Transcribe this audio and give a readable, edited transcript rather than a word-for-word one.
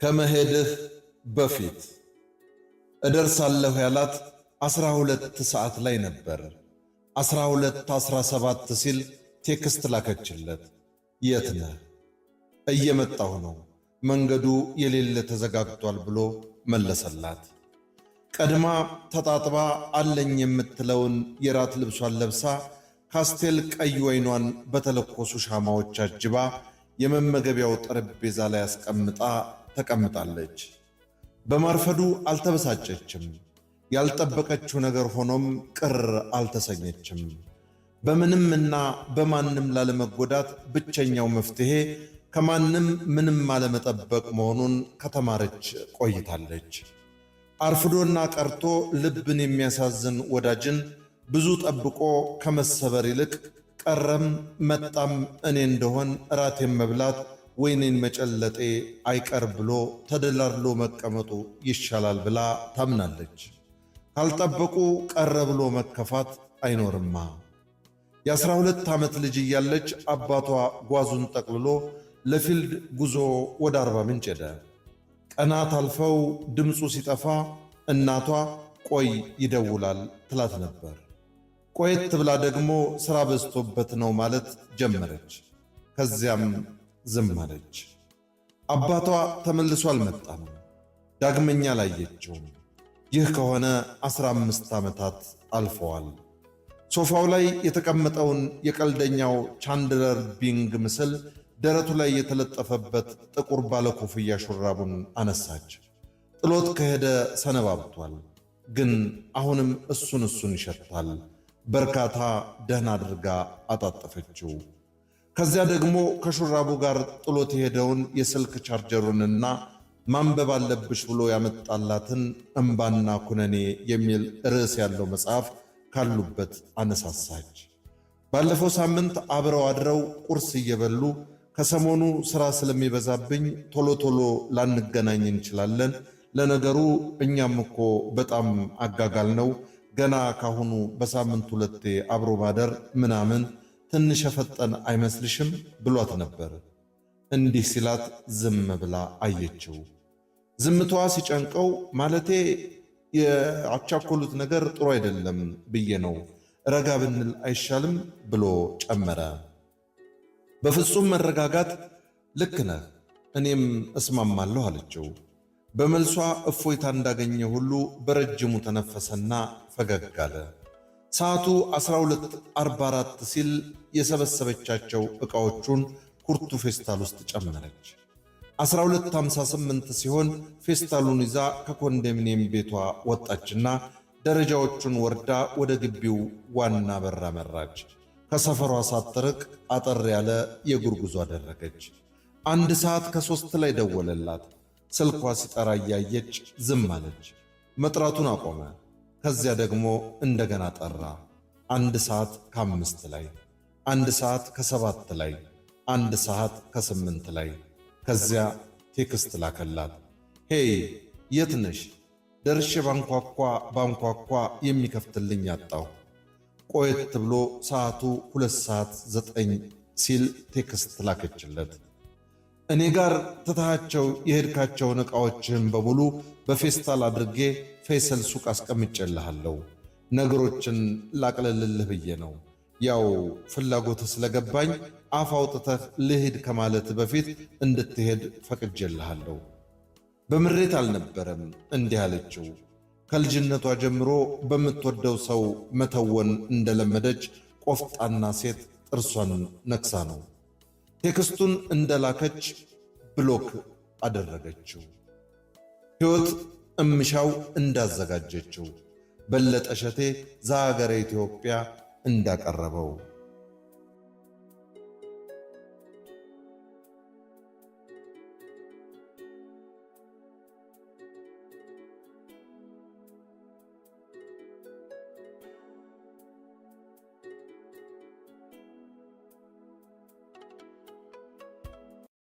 ከመሄድህ በፊት እደርሳለሁ ያላት 12 ሰዓት ላይ ነበር። 12:17 ሲል ቴክስት ላከችለት። የት ነህ? እየመጣሁ ነው፣ መንገዱ የሌለ ተዘጋግቷል ብሎ መለሰላት። ቀድማ ተጣጥባ አለኝ የምትለውን የራት ልብሷን ለብሳ ካስቴል ቀይ ወይኗን በተለኮሱ ሻማዎች አጅባ የመመገቢያው ጠረጴዛ ላይ አስቀምጣ ተቀምጣለች። በማርፈዱ አልተበሳጨችም። ያልጠበቀችው ነገር ሆኖም ቅር አልተሰኘችም። በምንምና በማንም ላለመጎዳት ብቸኛው መፍትሄ ከማንም ምንም አለመጠበቅ መሆኑን ከተማረች ቆይታለች። አርፍዶና ቀርቶ ልብን የሚያሳዝን ወዳጅን ብዙ ጠብቆ ከመሰበር ይልቅ ቀረም መጣም እኔ እንደሆን ራቴን መብላት ወይኔን መጨለጤ አይቀር ብሎ ተደላድሎ መቀመጡ ይሻላል ብላ ታምናለች። ካልጠበቁ ቀረ ብሎ መከፋት አይኖርማ። የ12 ዓመት ልጅ እያለች አባቷ ጓዙን ጠቅልሎ ለፊልድ ጉዞ ወደ አርባ ምንጭ ሄደ። ቀናት አልፈው ድምፁ ሲጠፋ እናቷ ቆይ ይደውላል ትላት ነበር። ቆየት ብላ ደግሞ ሥራ በዝቶበት ነው ማለት ጀመረች። ከዚያም ዝም አለች። አባቷ ተመልሶ አልመጣም። ዳግመኛ አላየችውም። ይህ ከሆነ 15 ዓመታት አልፈዋል። ሶፋው ላይ የተቀመጠውን የቀልደኛው ቻንድለር ቢንግ ምስል ደረቱ ላይ የተለጠፈበት ጥቁር ባለኮፍያ ሹራቡን አነሳች። ጥሎት ከሄደ ሰነባብቷል፣ ግን አሁንም እሱን ይሸታል። በርካታ ደህና አድርጋ አጣጠፈችው። ከዚያ ደግሞ ከሹራቡ ጋር ጥሎት የሄደውን የስልክ ቻርጀሩንና ማንበብ አለብሽ ብሎ ያመጣላትን እምባና ኩነኔ የሚል ርዕስ ያለው መጽሐፍ ካሉበት አነሳሳች። ባለፈው ሳምንት አብረው አድረው ቁርስ እየበሉ ከሰሞኑ ሥራ ስለሚበዛብኝ ቶሎ ላንገናኝ እንችላለን፣ ለነገሩ እኛም እኮ በጣም አጋጋል ነው፣ ገና ካሁኑ በሳምንት 2 አብሮ ማደር ምናምን ትንሽ የፈጠን አይመስልሽም ብሏት ነበር። እንዲህ ሲላት ዝም ብላ አየችው። ዝምታዋ ሲጨንቀው ማለቴ የአቻኮሉት ነገር ጥሩ አይደለም ብዬ ነው፣ ረጋ ብንል አይሻልም ብሎ ጨመረ። በፍጹም መረጋጋት ልክ ነህ፣ እኔም እስማማለሁ አለችው። በመልሷ እፎይታ እንዳገኘ ሁሉ በረጅሙ ተነፈሰና ፈገግ አለ። ሰዓቱ 12:44 ሲል የሰበሰበቻቸው ዕቃዎቹን ኩርቱ ፌስታል ውስጥ ጨመረች። 12:58 ሲሆን ፌስታሉን ይዛ ከኮንዶሚኒየም ቤቷ ወጣችና ደረጃዎቹን ወርዳ ወደ ግቢው ዋና በር አመራች። ከሰፈሯ ሳትርቅ አጠር ያለ የእግር ጉዞ አደረገች። 1 ሰዓት ከ3 ላይ ደወለላት። ስልኳ ሲጠራ እያየች ዝም አለች። መጥራቱን አቆመ። ከዚያ ደግሞ እንደገና ጠራ። 1 ሰዓት ከ5 ላይ፣ 1 ሰዓት ከ7 ላይ፣ 1 ሰዓት ከ8 ላይ። ከዚያ ቴክስት ላከላት። ሄይ የት ነሽ? ደርሼ ባንኳኳ የሚከፍትልኝ አጣሁ። ቆየት ብሎ ሰዓቱ 2:09 ሲል ቴክስት ላከችለት። እኔ ጋር ትታቸው የሄድካቸውን ዕቃዎችህን በሙሉ በፌስታል አድርጌ ፌሰል ሱቅ አስቀምጬልሃለሁ። ነገሮችን ላቅለልልህ ብዬ ነው። ያው ፍላጎትህ ስለገባኝ አፍ አውጥተህ ልሂድ ከማለት በፊት እንድትሄድ ፈቅጄልሃለሁ። በምሬት አልነበረም እንዲህ አለችው። ከልጅነቷ ጀምሮ በምትወደው ሰው መተወን እንደለመደች ቆፍጣና ሴት ጥርሷን ነክሳ ነው። ቴክስቱን እንደላከች ብሎክ አደረገችው። ሕይወት እምሻው እንዳዘጋጀችው በለጠ ሸቴ ዘሀገረ ኢትዮጵያ እንዳቀረበው